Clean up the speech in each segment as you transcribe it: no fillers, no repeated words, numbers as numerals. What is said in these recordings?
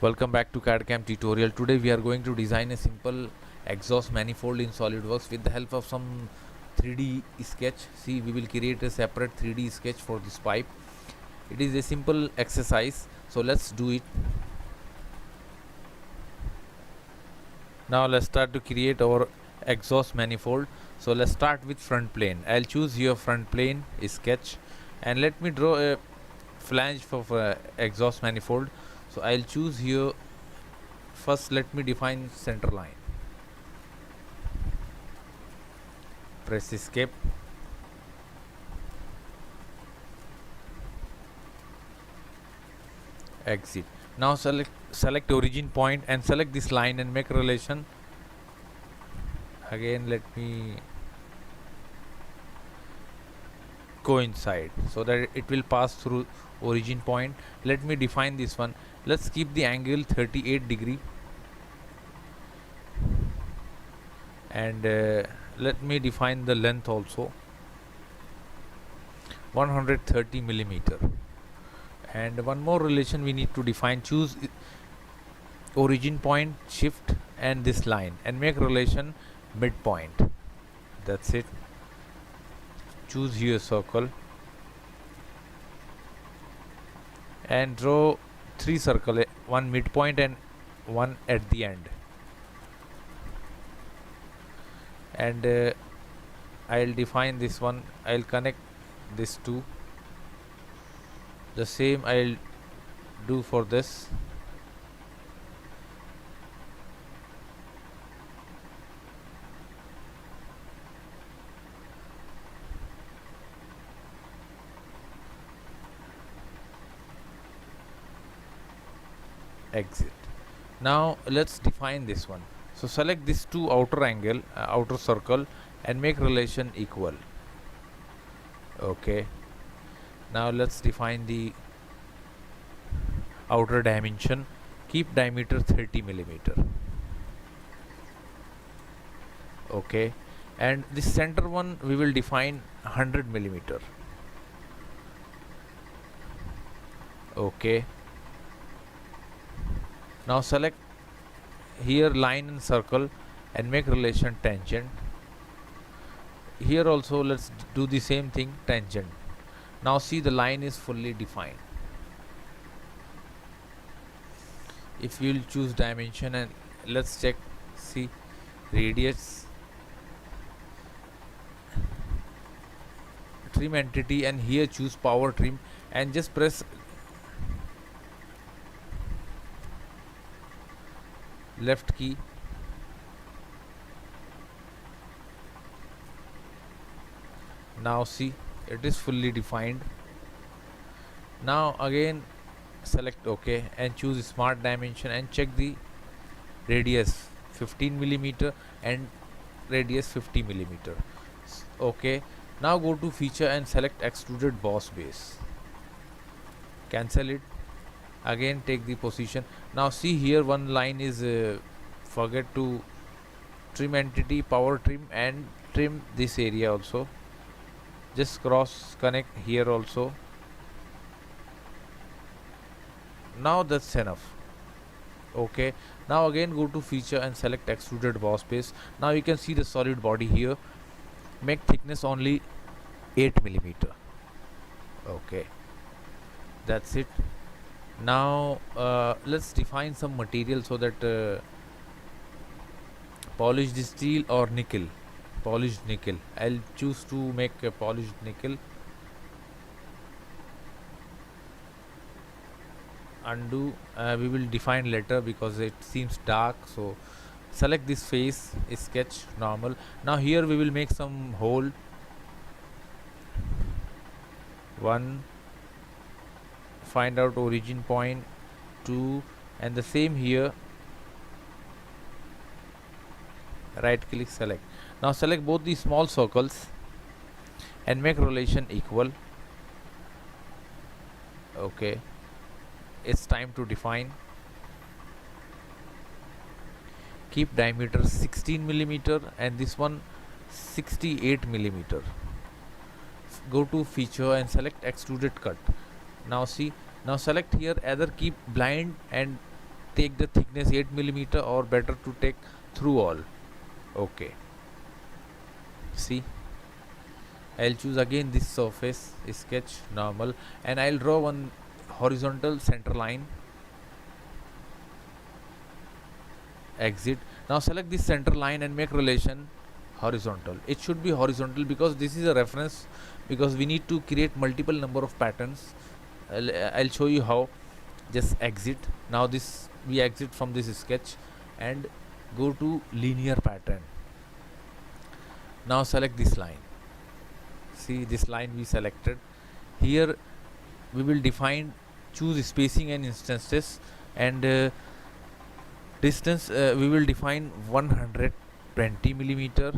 Welcome back to CAD/CAM tutorial. Today we are going to design a simple exhaust manifold in SolidWorks with the help of some 3D sketch. See, we will create a separate 3D sketch for this pipe. It is a simple exercise, so let's do it. Now let's start to create our exhaust manifold. So let's start with front plane. I'll choose here front plane sketch, and let me draw a flange for exhaust manifold. So I'll choose here. First let me define center line. Press escape. Exit. Now select origin point and select this line and make relation. Again let me coincide so that it will pass through origin point. Let me define this one. Let's keep the angle 38 degree and let me define the length also 130 millimeter. And one more relation we need to define. Choose origin point, shift and this line and make relation midpoint. That's it. Choose here circle and draw 3 circles, one midpoint and one at the end. And I'll define this one. I'll connect this two. The same I'll do for this. Exit. Now let's define this one. So select this two outer angle, outer circle and make relation equal. Okay. Now let's define the outer dimension. Keep diameter 30 millimeter. Okay. And this center one we will define 100 millimeter. Okay. Now select here line and circle and make relation tangent. Here also let's do the same thing, tangent. Now see, the line is fully defined. If you will choose dimension and let's check, see radius, trim entity, and here choose power trim and just press left key. Now see, it is fully defined. Now again select OK and choose smart dimension and check the radius 15 millimeter and radius 50 millimeter. OK. Now go to feature and select extruded boss base. Cancel it. Again take the position. Now see, here one line is forget to trim entity, power trim, and trim this area also. Just cross connect here also. Now that's enough. Okay. Now again go to feature and select extruded boss base. Now you can see the solid body here. Make thickness only 8 millimeter. Okay. That's it. Now let's define some material so that polished steel or nickel. Polished nickel. I'll choose to make a polished nickel. Undo. We will define later because it seems dark. So select this face, sketch normal. Now here we will make some hole. 1. Find out origin point. 2. And the same here. Right click, select. Now select both the small circles and make relation equal. Okay. It's time to define. Keep diameter 16 millimeter and this one 68 millimeter. Go to feature and select extruded cut. Now see, now select here either keep blind and take the thickness 8 millimeter or better to take through all. Okay, see, I'll choose again this surface, sketch normal, and I'll draw one horizontal center line, exit. Now select this center line and make relation horizontal. It should be horizontal because this is a reference, because we need to create multiple number of patterns. I'll show you how. Just exit. Now this, we exit from this sketch and go to linear pattern. Now select this line. See, this line we selected. Here we will define, choose spacing and instances, and distance we will define 120 millimeter.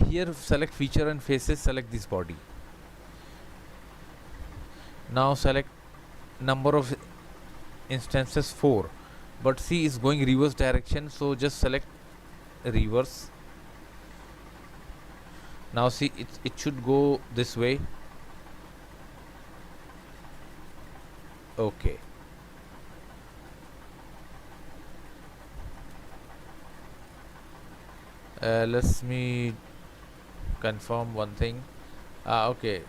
Here select feature and faces, select this body. Now select number of instances 4, but C is going reverse direction, so just select reverse. Now see, it should go this way. Okay, let me confirm one thing. Okay,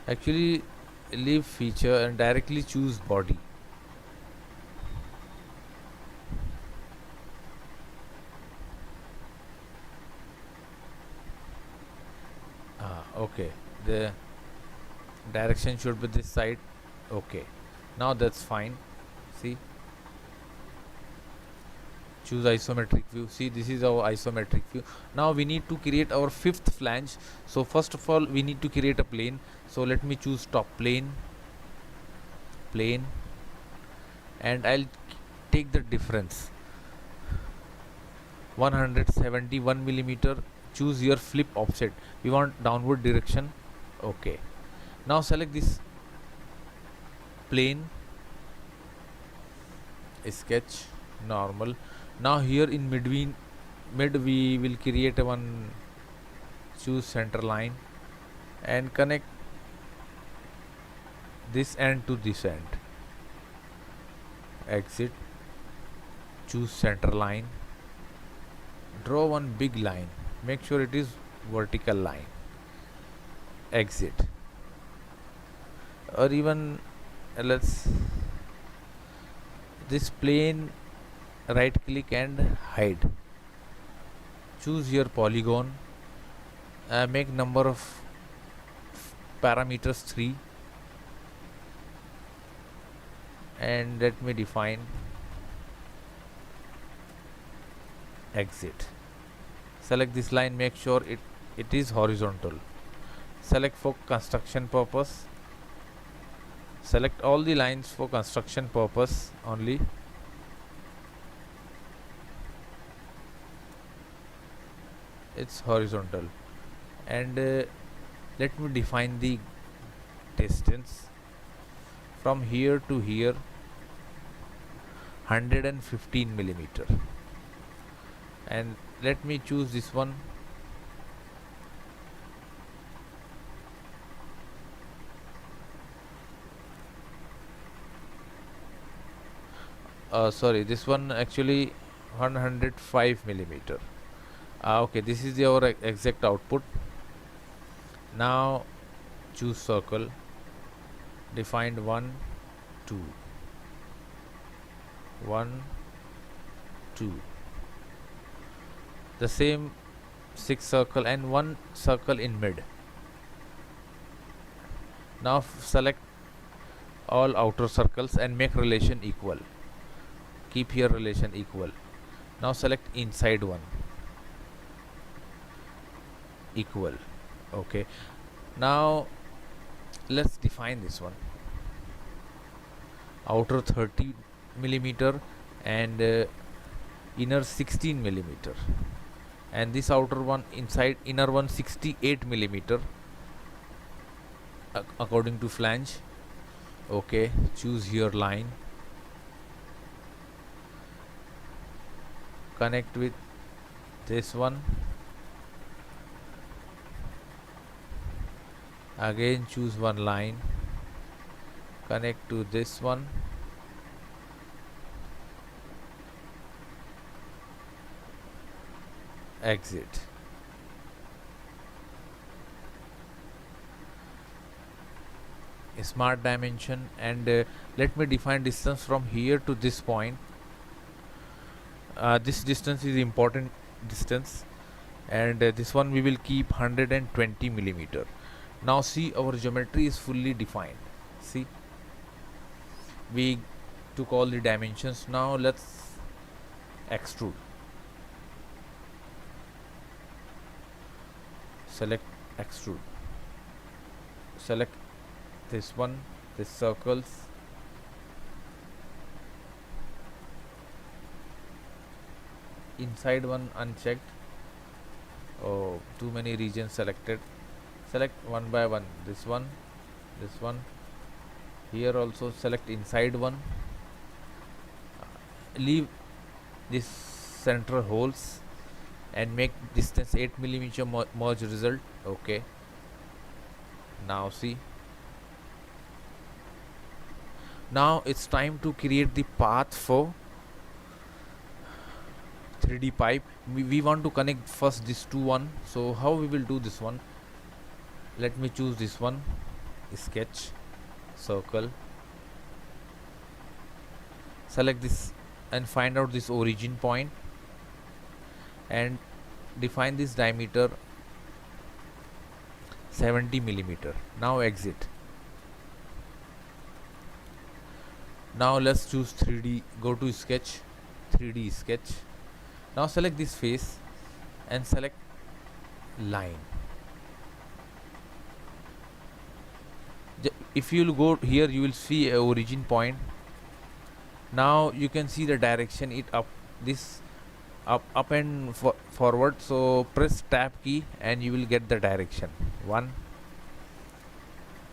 actually leave feature and directly choose body. Okay, the direction should be this side. Okay, now that's fine. See, choose isometric view. See, this is our isometric view. Now we need to create our fifth flange. So first of all we need to create a plane. So let me choose top plane, and I'll take the difference 171 millimeter. Choose your flip offset, we want downward direction. Okay, now select this plane, sketch normal. Now here in mid we will create a one, choose center line and connect this end to this end, exit, choose center line, draw one big line, make sure it is vertical line, exit. Or even let's this plane, right click and hide, choose your polygon, make number of parameters 3, and let me define, exit. Select this line, make sure it is horizontal, select for construction purpose, select all the lines for construction purpose only. It's horizontal, and let me define the distance from here to here, 115 millimeter, and let me choose this one. Sorry, this one actually 105 millimeter. Okay, this is our exact output. Now choose circle, defined 1 2 1 2, the same 6 circle and 1 circle in mid. Now select all outer circles and make relation equal, keep here relation equal. Now select inside one, equal. Okay, now let's define this one, outer 30 millimeter and inner 16 millimeter, and this outer one, inside inner one 68 millimeter according to flange. Okay, choose your line, connect with this one, again choose one line, connect to this one, exit. Smart dimension, and let me define distance from here to this point. This distance is important distance, and this one we will keep 120 millimeter. Now see, our geometry is fully defined. See, we took all the dimensions. Now let's extrude. Select extrude, select this one, this circles, inside one unchecked. Oh, too many regions selected. Select one by one, this one, this one, here also select inside one, leave this center holes and make distance 8 millimeter merge result. Okay, now see, now it's time to create the path for 3D pipe. We want to connect first this to one. So how we will do this one? Let me choose this one, sketch, circle, select this and find out this origin point and define this diameter 70 millimeter. Now exit. Now let's choose 3D, go to sketch, 3D sketch. Now select this face and select line. If you will go here, you will see a origin point. Now you can see the direction, it up, this up and forward. So press tab key and you will get the direction. One,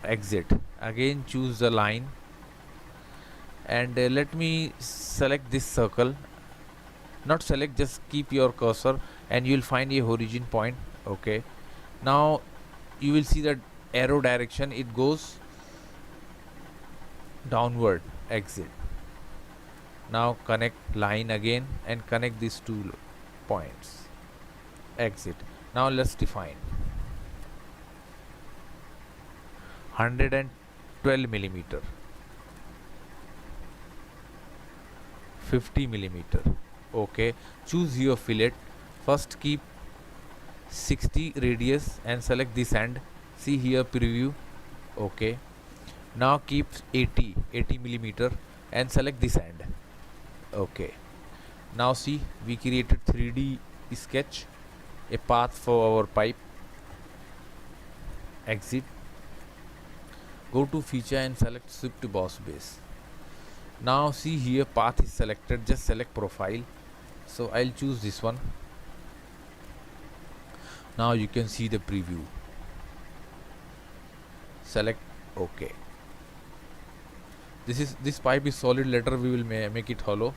exit. Again choose the line and let me select this circle. Not select, just keep your cursor and you will find a origin point. Okay, now you will see that arrow direction, it goes downward. Exit. Now connect line again and connect these two points. Exit. Now let's define 112 millimeter, 50 millimeter. Okay, choose your fillet. First keep 60 radius and select this end. See here, preview. Okay, now keep 80 millimeter and select this end. Okay, now see, we created 3D sketch, a path for our pipe. Exit. Go to feature and select shift to boss base. Now see here, path is selected, just select profile. So I'll choose this one. Now you can see the preview. Select OK. This pipe is solid, later we will make it hollow.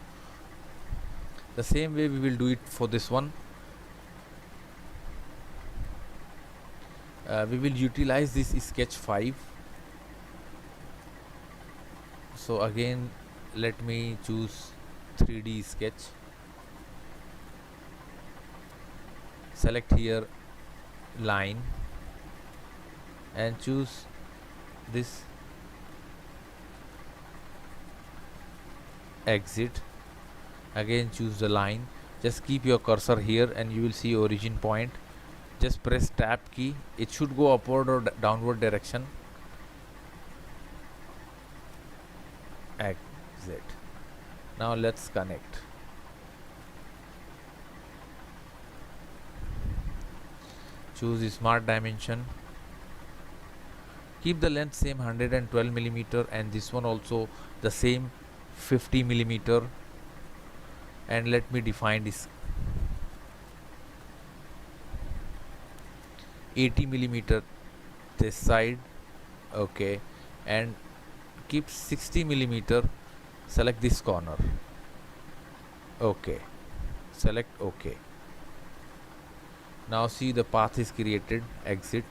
The same way we will do it for this one. We will utilize this sketch 5. So again let me choose 3D sketch, select here line and choose this. Exit. Again choose the line, just keep your cursor here and you will see origin point. Just press tab key, it should go upward or downward direction. Exit. Now let's connect. Choose the smart dimension, keep the length same 112 millimeter and this one also the same 50 millimeter, and let me define this 80 millimeter this side. Okay, and keep 60 millimeter, select this corner. OK, select OK. Now see the path is created, exit.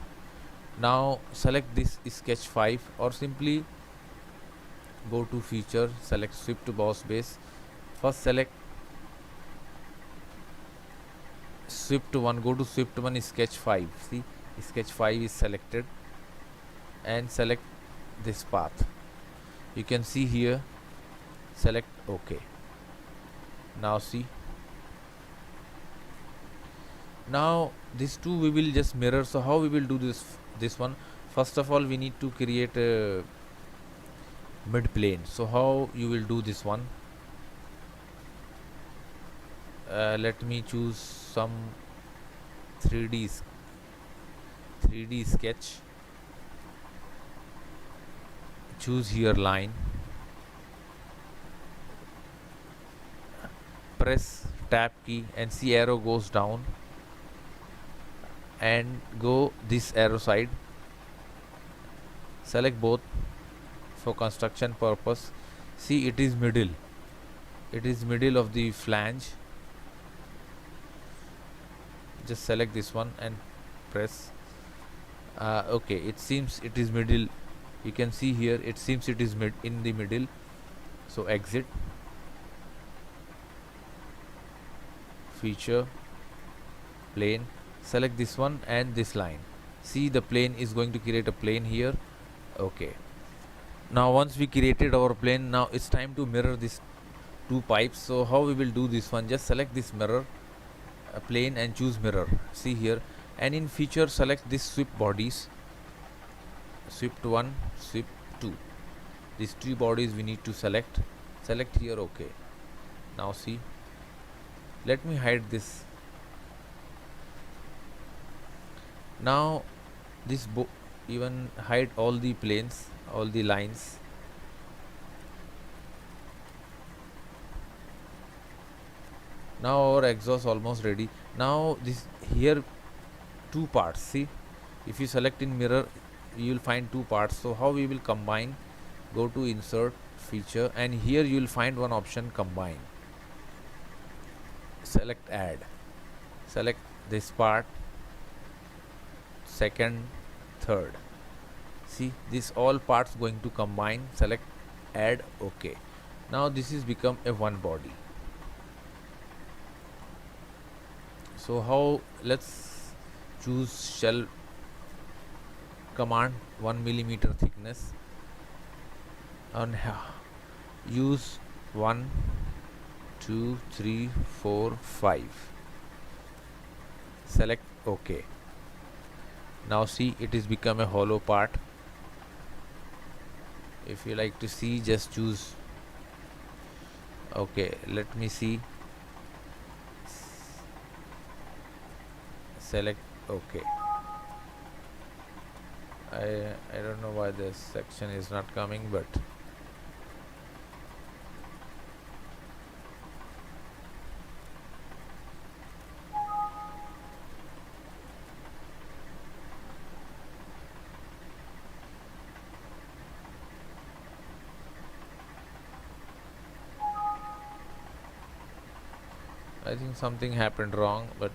Now select this sketch 5 or simply go to feature, select sweep to boss base. First select sweep to 1, go to sweep to 1 sketch 5. See, sketch 5 is selected and select this path. You can see here, select OK. Now see, now these two we will just mirror. So how we will do this one? First of all, we need to create a mid plane. So how you will do this one? Let me choose some 3D sketch. Choose here line, press tab key and see arrow goes down and go this arrow side. Select both for construction purpose. See, it is middle, of the flange. Just select this one and press. Okay, it seems it is middle. You can see here it seems it is in the middle. So exit, feature, plane, select this one and this line. See, the plane is going to create a plane here. Okay, now once we created our plane, now it's time to mirror these two pipes. So how we will do this one? Just select this mirror plane and choose mirror. See here, and in feature select this sweep bodies, sweep 1, sweep 2. These two bodies we need to select here. Okay, now see, let me hide this. Now this even hide all the planes, all the lines. Now our exhaust almost ready. Now this here two parts. See, if you select in mirror, you will find two parts. So how we will combine? Go to insert, feature, and here you will find one option, combine. Select add, select this part, second, third. See, this all parts going to combine. Select add. Okay, now this is become a one body. So how? Let's choose shell command, 1 millimeter thickness, and use 1, 2, 3, 4, 5. Select OK. Now see, it is become a hollow part. If you like to see, just choose. Okay, let me see. Select OK. I don't know why this section is not coming, but I think something happened wrong. But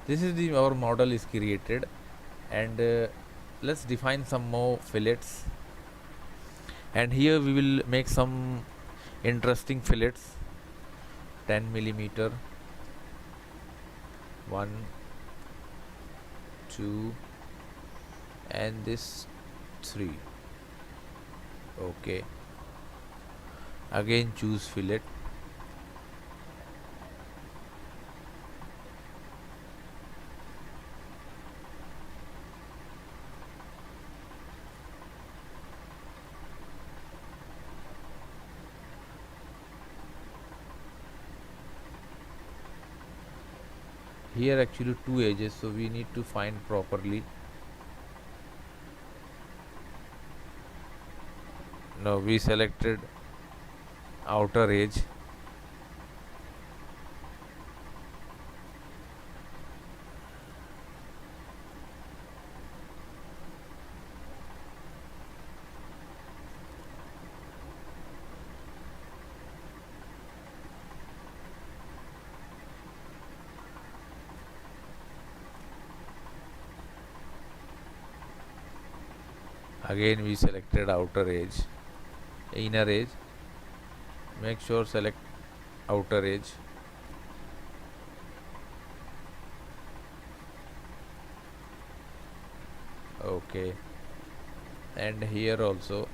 this is our model is created, and let's define some more fillets, and here we will make some interesting fillets. 10 millimeter, 1, 2, and this 3. Okay, again choose fillet. Here actually two edges, so we need to find properly. Now we selected outer edge. Again we selected outer edge, inner edge. Make sure select outer edge. Okay, and here also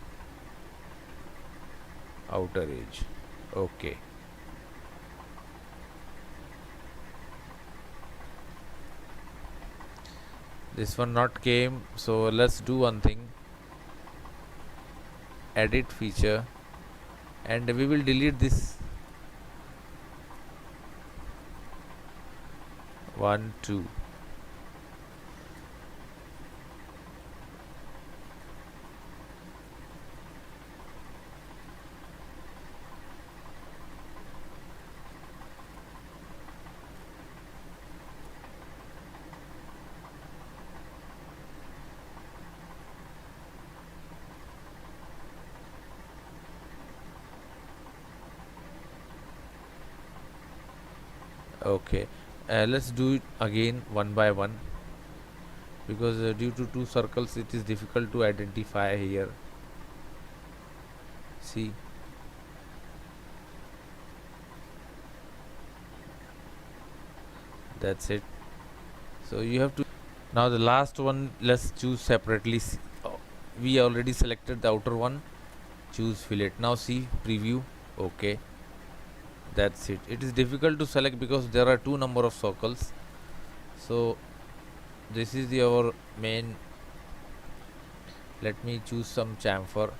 outer edge. Okay, this one not came, so let's do one thing, edit feature, and we will delete this 1 2. Okay, let's do it again one by one, because due to two circles it is difficult to identify here. See, that's it. So you have to, now the last one let's choose separately. We already selected the outer one, choose fillet. Now see preview. Okay, that's it. It is difficult to select because there are two number of circles. So this is our main. Let me choose some chamfer,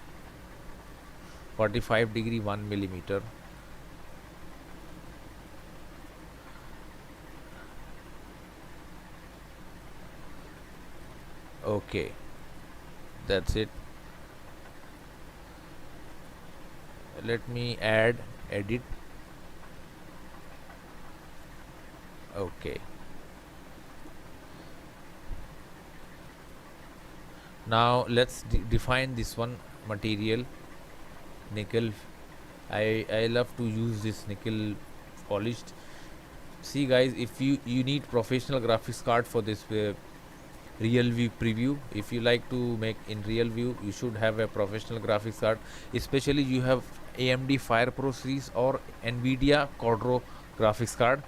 45 degree 1 millimeter. Okay, that's it. Let me add, edit. Okay, now let's define this one material, nickel. I love to use this nickel polished. See guys, if you need professional graphics card for this real view preview, if you like to make in real view, you should have a professional graphics card, especially you have AMD Fire Pro series or Nvidia Quadro graphics card.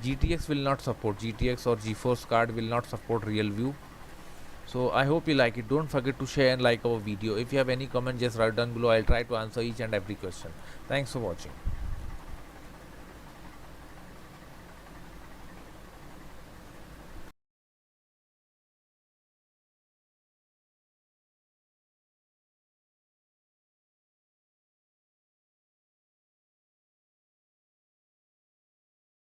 GTX will not support, GTX or GeForce card will not support real view. So I hope you like it. Don't forget to share and like our video. If you have any comment, just write down below. I'll try to answer each and every question. Thanks for watching.